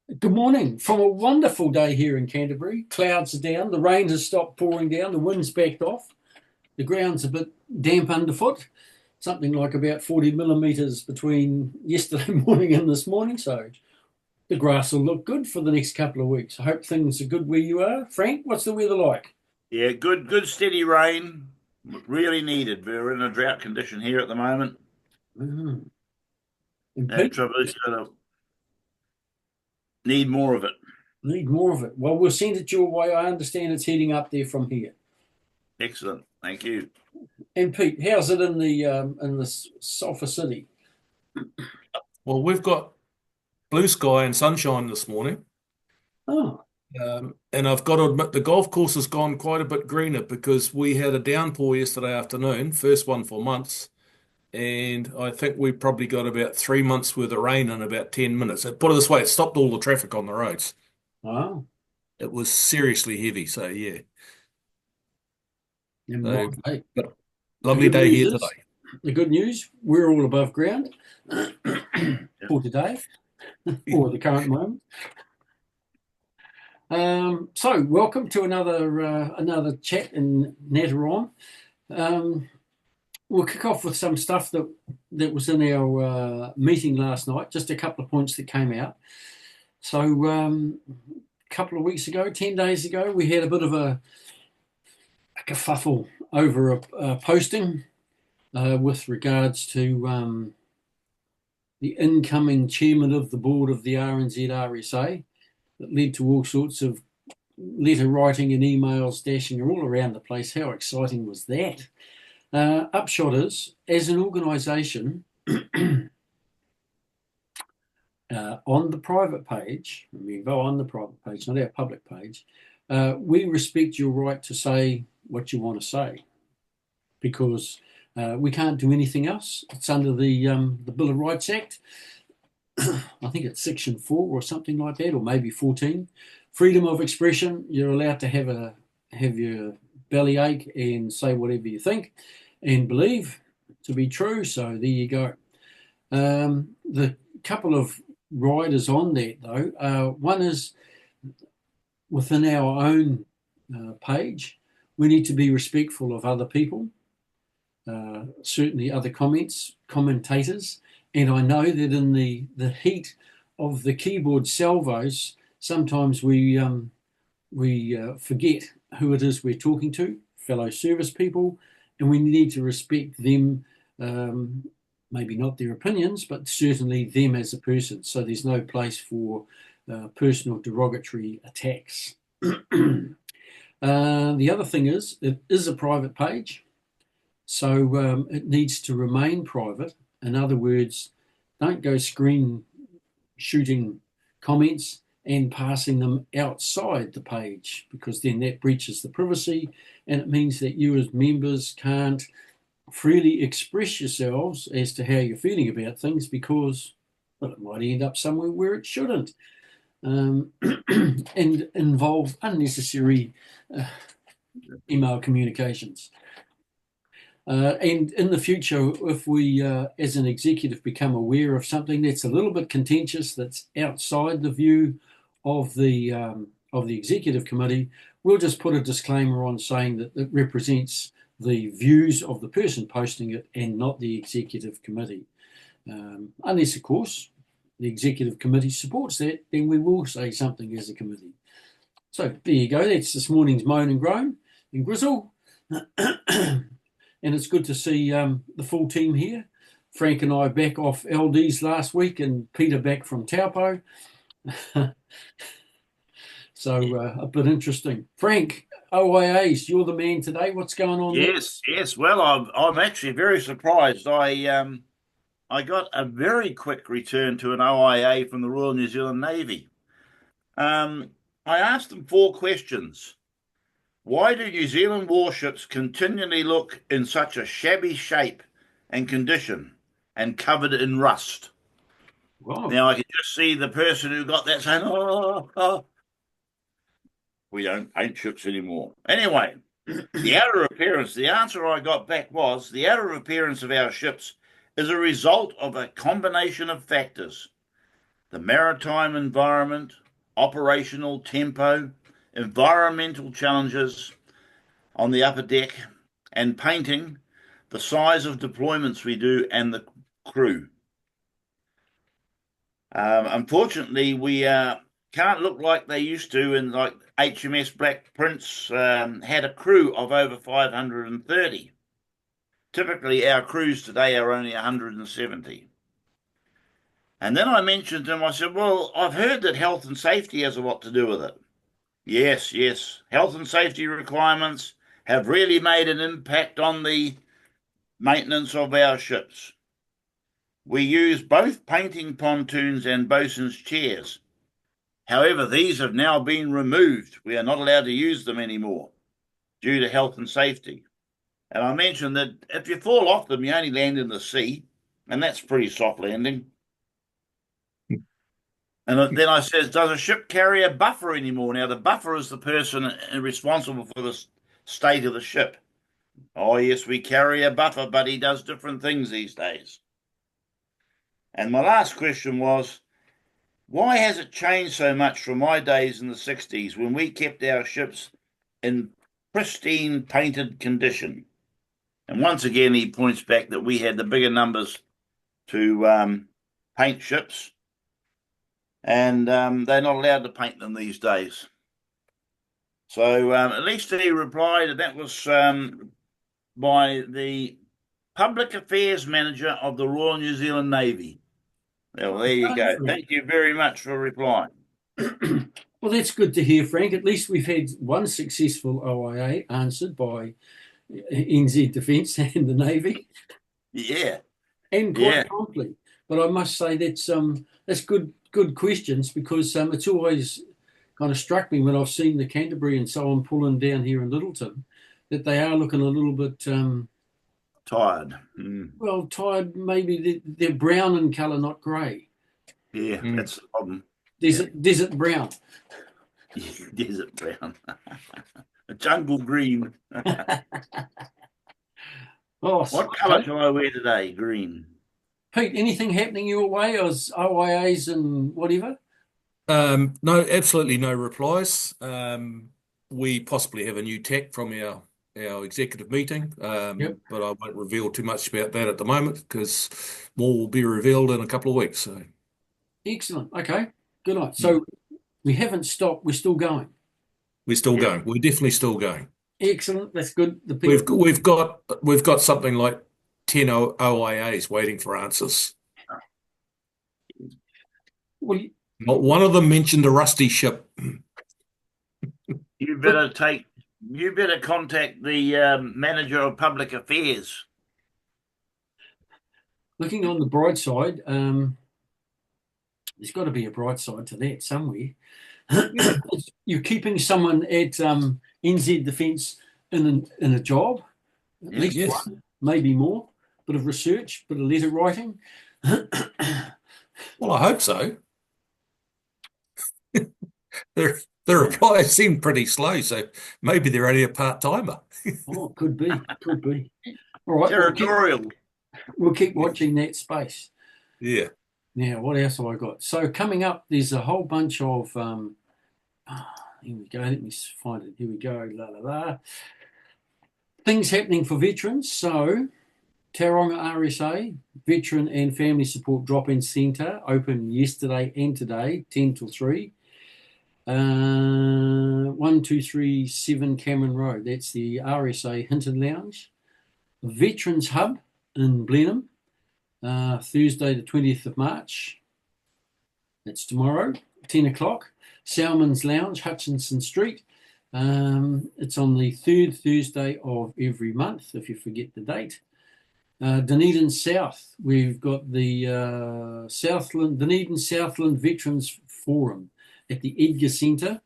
Good morning. From a wonderful day here in Canterbury. Clouds are down, the rain has stopped pouring down, the wind's backed off, the ground's a bit damp underfoot, something like about 40 millimetres between yesterday morning and this morning. So the grass will look good for the next couple of weeks. I hope things are good where you are. Frank, what's the weather like? Yeah, good steady rain. Really needed. We're in a drought condition here at the moment. Mm. And That Pete, trouble is gonna need more of it. need more of it. Well, we'll send it your way. I understand it's heading up there from here. Excellent. Thank you. And Pete, how's it in the Sulphur City? Well, we've got blue sky and sunshine this morning. Oh, And I've got to admit, the golf course has gone quite a bit greener because we had a downpour yesterday afternoon, first one for months. And I think we probably got about 3 months worth of rain in about 10 minutes. Put it this way, it stopped all the traffic on the roads. wow. It was seriously heavy. So, yeah. And So, hey, but the lovely good day news here is, today. the good news, we're all above ground Yeah. for today, or the current moment. So, welcome to another chat in Nataron. Um, we'll kick off with some stuff that was in our meeting last night. Just a couple of points that came out. So, a couple of weeks ago, 10 days ago, we had a bit of a kerfuffle over a posting with regards to the incoming chairman of the board of the RNZ RSA that led to all sorts of letter writing and emails dashing all around the place. How exciting was that? Upshot is, as an organisation, on the private page, I mean, go on the private page, not our public page, we respect your right to say what you want to say because we can't do anything else. It's under the Bill of Rights Act. I think it's Section 4 or something like that, or maybe 14. Freedom of expression. You're allowed to have your belly ache and say whatever you think and believe to be true. So there you go. The couple of riders on that though. One is within our own page. We need to be respectful of other people, certainly other commentators. And I know that in the heat of the keyboard salvos, sometimes we forget who it is we're talking to, fellow service people, and we need to respect them, maybe not their opinions, but certainly them as a person. So there's no place for personal derogatory attacks. The other thing is, it is a private page. So it needs to remain private. In other words, don't go screen shooting comments and passing them outside the page because then that breaches the privacy and it means that you as members can't freely express yourselves as to how you're feeling about things because, well, it might end up somewhere where it shouldn't and involve unnecessary uh, email communications. And in the future, if we, as an executive, become aware of something that's a little bit contentious, that's outside the view of the executive committee, we'll just put a disclaimer on saying that it represents the views of the person posting it and not the executive committee. Unless, of course, the executive committee supports that, then we will say something as a committee. So there you go. That's this morning's moan and groan and grizzle. And it's good to see the full team here. Frank and I back off LDs last week and Peter back from Taupo. So a bit interesting. Frank, OIAs, you're the man today. What's going on there? Yes. Well, I'm actually very surprised. I got a very quick return to an OIA from the Royal New Zealand Navy. Um, I asked them four questions. Why do New Zealand warships continually look in such a shabby shape and condition and covered in rust? Wow. Now I can just see the person who got that saying, "Oh, we don't paint ships anymore." Anyway, the outer appearance, the answer I got back was the outer appearance of our ships is a result of a combination of factors. the maritime environment, operational tempo, environmental challenges on the upper deck, and painting, the size of deployments we do, and the crew. Unfortunately, we can't look like they used to, and like HMS Black Prince had a crew of over 530. Typically, our crews today are only 170. And then I mentioned to him, I said, well, I've heard that health and safety has a lot to do with it. Yes, yes. Health and safety requirements have really made an impact on the maintenance of our ships. We use both painting pontoons and bosun's chairs. However, these have now been removed. We are not allowed to use them anymore due to health and safety. And I mentioned that if you fall off them, you only land in the sea, and that's pretty soft landing. And then I says, does a ship carry a buffer anymore? Now, the buffer is the person responsible for the state of the ship. Oh, yes, we carry a buffer, but he does different things these days. And my last question was, why has it changed so much from my days in the 60s when we kept our ships in pristine painted condition? And once again, he points back that we had the bigger numbers to paint ships, and they're not allowed to paint them these days. So at least he replied that was by the Public Affairs Manager of the Royal New Zealand Navy. Well, there you go. Thank you very much for replying. Well, that's good to hear, Frank. At least we've had one successful OIA answered by NZ Defence and the Navy. Yeah. And quite promptly. But I must say that's good questions, because it's always kind of struck me when I've seen the Canterbury and so on pulling down here in Littleton that they are looking a little bit tired. Well, tired. Maybe they're brown in colour, not grey. Yeah, that's the problem. Desert brown. Desert brown. A jungle green. What colour shall I wear today? Green. Pete, anything happening your way as OIAs and whatever? No, absolutely no replies. We possibly have a new tack from our executive meeting, Yep. but I won't reveal too much about that at the moment because more will be revealed in a couple of weeks. So, excellent. Okay, good night. So we haven't stopped. We're still going. We're still going. We're definitely still going. Excellent. That's good. We've got something like 10 OIAs waiting for answers. Well, one of them mentioned a rusty ship. You better contact the manager of public affairs. Looking on the bright side, there's got to be a bright side to that somewhere. You're keeping someone at NZ Defence in a job, at least one, maybe more. Bit of research, bit of letter writing. Well, I hope so. The replies seem pretty slow, so maybe they're only a part-timer. Oh, could be. All right. Territorial. We'll keep watching that space. Yeah. Now, what else have I got? So coming up, there's a whole bunch of here we go. Let me find it. Here we go. La la la. Things happening for veterans. So Tauranga RSA Veteran and Family Support Drop-In Centre open yesterday and today, 10 till 3. 1237 Cameron Road. That's the RSA Hinton Lounge. Veterans Hub in Blenheim, Thursday the 20th of March. That's tomorrow, 10 o'clock. Salmon's Lounge, Hutchinson Street. It's on the third Thursday of every month, if you forget the date. Dunedin South, we've got the Dunedin Southland Veterans Forum at the Edgar Centre,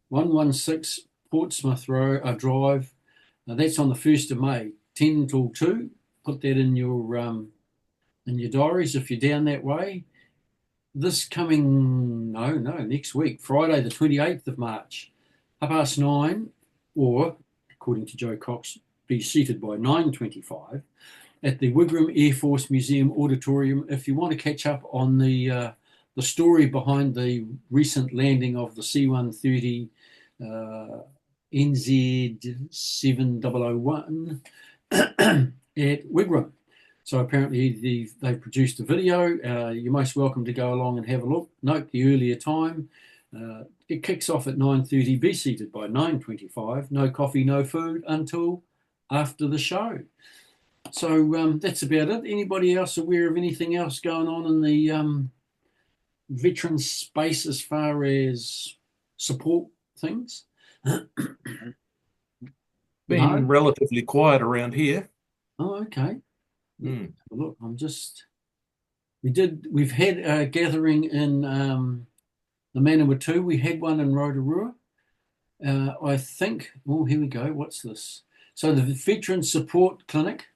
116 Portsmouth Drive. That's on the 1st of May, 10 till 2. Put that in your diaries if you're down that way. Next week, Friday the 28th of March, 9:30, or, according to Joe Cox, be seated by 9:25 at the Wigram Air Force Museum Auditorium if you want to catch up on the the story behind the recent landing of the C-130 NZ7001 at Wigram. So apparently they've produced a video. You're most welcome to go along and have a look. Note the earlier time. It kicks off at 9:30. Be seated by 9:25. No coffee, no food until after the show. So that's about it. Anybody else aware of anything else going on in the veteran space as far as support things? Been relatively quiet around here. Oh, okay. Look, we've had a gathering in the Manawatu. We had one in Rotorua. I think, here we go. What's this? So the Veteran Support Clinic,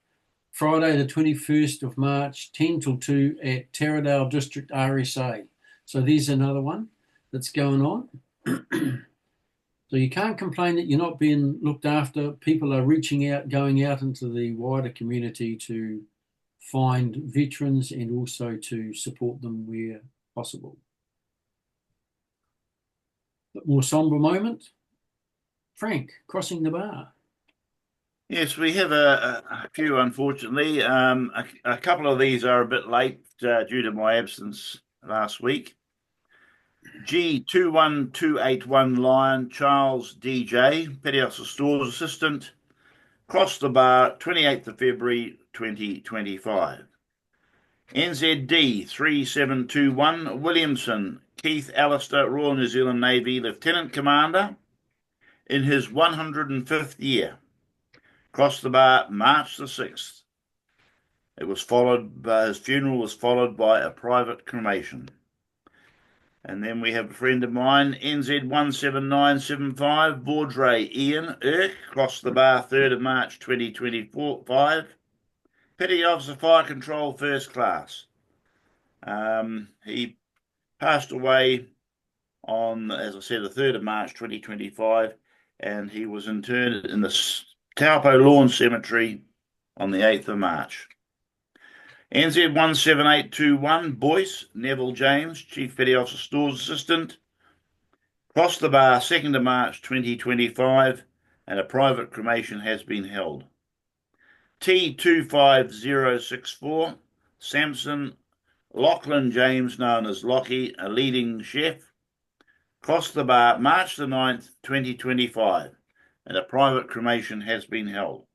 Friday the 21st of March, 10 till 2 at Taradale District RSA. So there's another one that's going on. So you can't complain that you're not being looked after. People are reaching out, going out into the wider community to find veterans and also to support them where possible. But more somber moment. Frank, crossing the bar. Yes, we have a few, unfortunately. A couple of these are a bit late due to my absence last week. G21281 Lion Charles DJ, Petty Officer Stores Assistant, crossed the bar 28th of February 2025. NZD 3721 Williamson Keith Alistair, Royal New Zealand Navy Lieutenant Commander, in his 105th year, crossed the bar March the 6th. His funeral was followed by a private cremation. And then we have a friend of mine, NZ17975, Baudray Ian Irk, crossed the bar 3rd of March 2025. Petty Officer Fire Control First Class. He passed away on, as I said, the 3rd of March 2025, and he was interred in the Taupo Lawn Cemetery on the 8th of March. NZ17821 Boyce Neville James, Chief Petty Officer Stores Assistant, crossed the bar 2nd of March 2025, and a private cremation has been held. T25064 Samson Lachlan James, known as Lockie, a leading chef, crossed the bar March the 9th, 2025, and a private cremation has been held.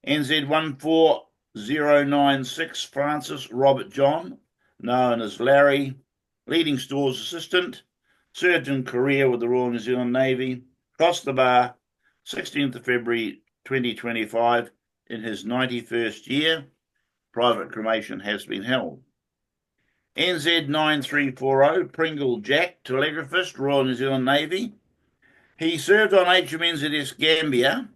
NZ14096 Francis Robert John, known as Larry, leading stores assistant, served in Korea with the Royal New Zealand Navy, crossed the bar 16th of February 2025 in his 91st year. Private cremation has been held. NZ9340 Pringle Jack, telegraphist, Royal New Zealand Navy. He served on HMNZS Gambia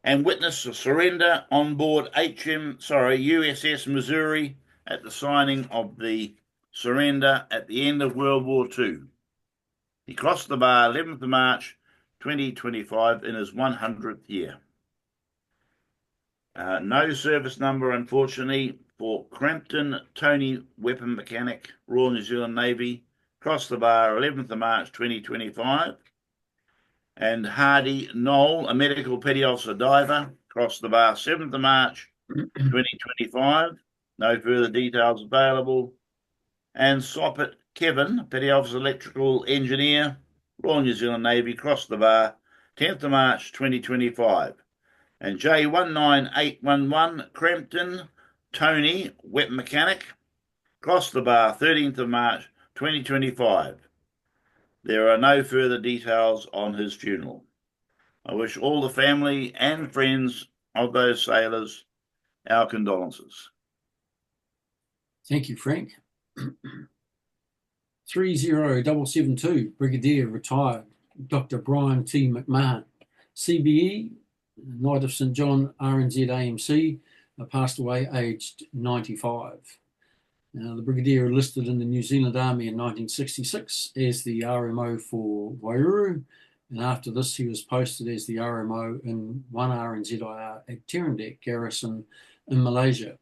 and witnessed a surrender on board USS Missouri at the signing of the surrender at the end of World War II. He crossed the bar 11th of March 2025 in his 100th year. No service number, unfortunately, for Crampton Tony, weapon mechanic, Royal New Zealand Navy, crossed the bar 11th of March 2025. And Hardy Knoll, a medical petty officer diver, crossed the bar 7th of March 2025. No further details available. And Soppet Kevin, petty officer electrical engineer, Royal New Zealand Navy, crossed the bar 10th of March 2025. And J19811 Crampton Tony, wet mechanic, crossed the bar 13th of March 2025. There are no further details on his funeral. I wish all the family and friends of those sailors our condolences. Thank you, Frank. 30772, Brigadier retired Dr. Brian T. McMahon, CBE, Knight of St. John, RNZ AMC, passed away aged 95. The Brigadier enlisted in the New Zealand Army in 1966 as the RMO for Wairuru, and after this he was posted as the RMO in 1 RNZIR at Terendak Garrison in Malaysia,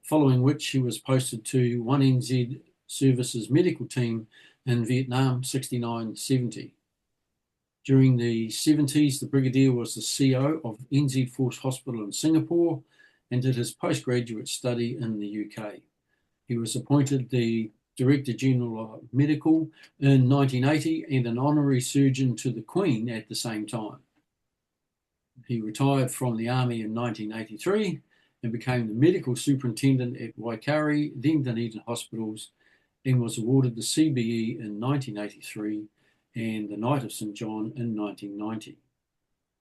following which he was posted to 1 NZ Services medical team in Vietnam, 69-70. During the 70s, the Brigadier was the CO of NZ Force Hospital in Singapore and did his postgraduate study in the UK. He was appointed the Director General of Medical in 1980 and an honorary surgeon to the Queen at the same time. He retired from the Army in 1983 and became the medical superintendent at Waikari, then Dunedin Hospitals, and was awarded the CBE in 1983 and the Knight of St. John in 1990.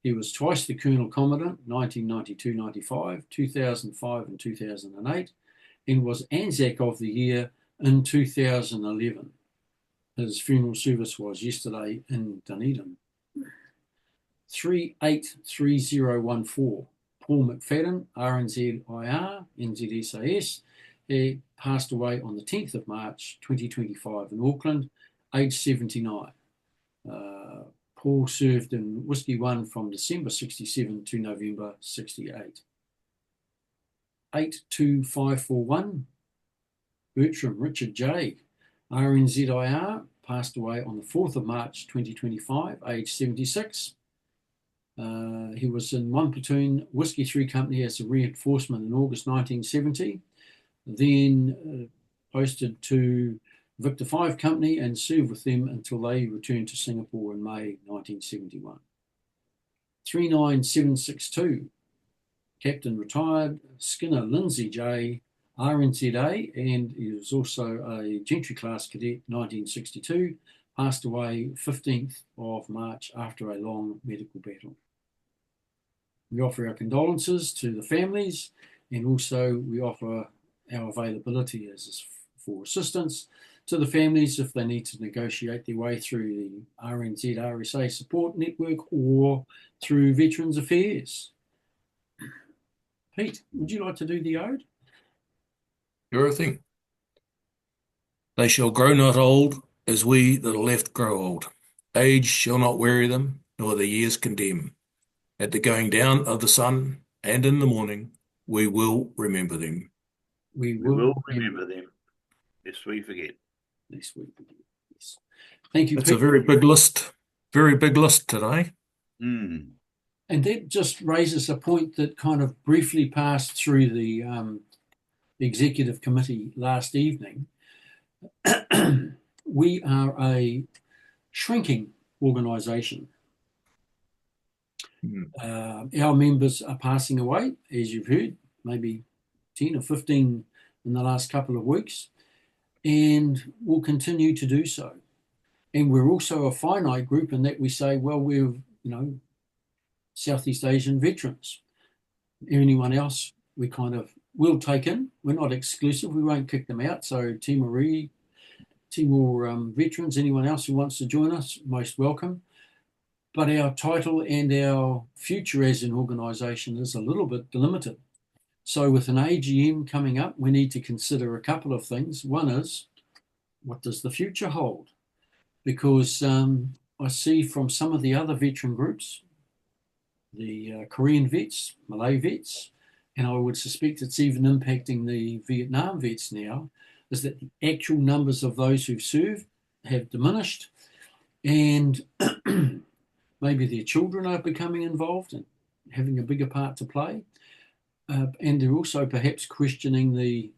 He was twice the Colonel Commandant, 1992-95, 2005 and 2008, and was Anzac of the Year in 2011. His funeral service was yesterday in Dunedin. 383014. Paul McFadden, RNZIR, NZSAS, he passed away on the 10th of March 2025 in Auckland, aged 79. Paul served in Whiskey 1 from December 67 to November 68. 82541. Bertram Richard J. RNZIR, passed away on the 4th of March 2025, aged 76. He was in 1 platoon Whiskey 3 Company as a reinforcement in August 1970, then posted to Victor 5 Company and served with them until they returned to Singapore in May 1971. 39762, Captain retired Skinner Lindsay J, RNZA, and he was also a Gentry Class Cadet 1962, passed away 15th of March after a long medical battle. We offer our condolences to the families, and also we offer our availability for assistance to the families if they need to negotiate their way through the RNZ RSA support network or through Veterans Affairs. Pete, would you like to do the ode? Sure thing. They shall grow not old, as we that are left grow old. Age shall not weary them, nor the years condemn. At the going down of the sun, and in the morning, we will remember them. We will remember them, lest we forget. Next week. Yes. Thank you, That's Pete. a very big list today. Mm. And that just raises a point that kind of briefly passed through the executive committee last evening. We are a shrinking organisation. Our members are passing away, as you've heard, maybe 10 or 15 in the last couple of weeks, and will continue to do so. And we're also a finite group in that we say, well, we're, Southeast Asian veterans. Anyone else we kind of will take in. We're not exclusive. We won't kick them out. So Timor veterans, anyone else who wants to join us, most welcome. But our title and our future as an organisation is a little bit limited. So with an AGM coming up, we need to consider a couple of things. One is, what does the future hold? Because I see from some of the other veteran groups, the Korean vets, Malay vets, and I would suspect it's even impacting the Vietnam vets now, is that the actual numbers of those who've served have diminished, and maybe their children are becoming involved and having a bigger part to play. And they're also perhaps questioning the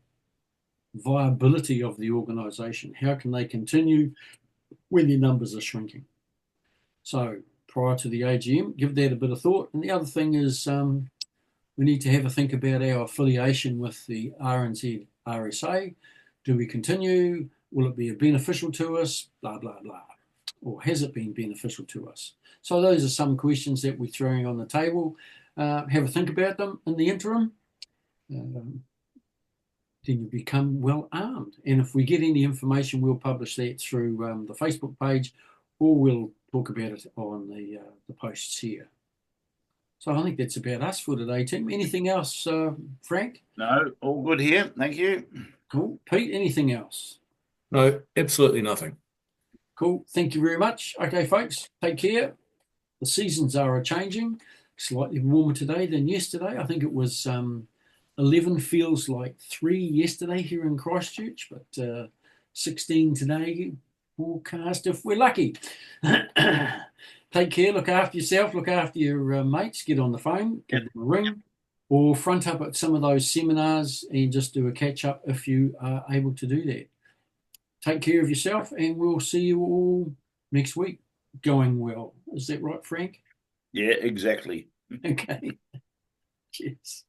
viability of the organisation. How can they continue when their numbers are shrinking? So prior to the AGM, give that a bit of thought. And the other thing is we need to have a think about our affiliation with the RNZ RSA. Do we continue? Will it be beneficial to us? Blah, blah, blah. Or has it been beneficial to us? So those are some questions that we're throwing on the table. Have a think about them in the interim. Then you become well armed. And if we get any information, we'll publish that through the Facebook page, or we'll talk about it on the posts here. So I think that's about us for today, Tim. Anything else, Frank? No, all good here. Thank you. Cool. Pete, anything else? No, absolutely nothing. Cool. Thank you very much. Okay, folks, take care. The seasons are changing. Slightly warmer today than yesterday. I think it was 11, feels like 3 yesterday here in Christchurch, but 16 today forecast if we're lucky. Take care, look after yourself, look after your mates, get on the phone, give them a ring, or front up at some of those seminars and just do a catch up if you are able to do that. Take care of yourself, and we'll see you all next week. Going well. Is that right, Frank? Yeah, exactly. Okay. Cheers.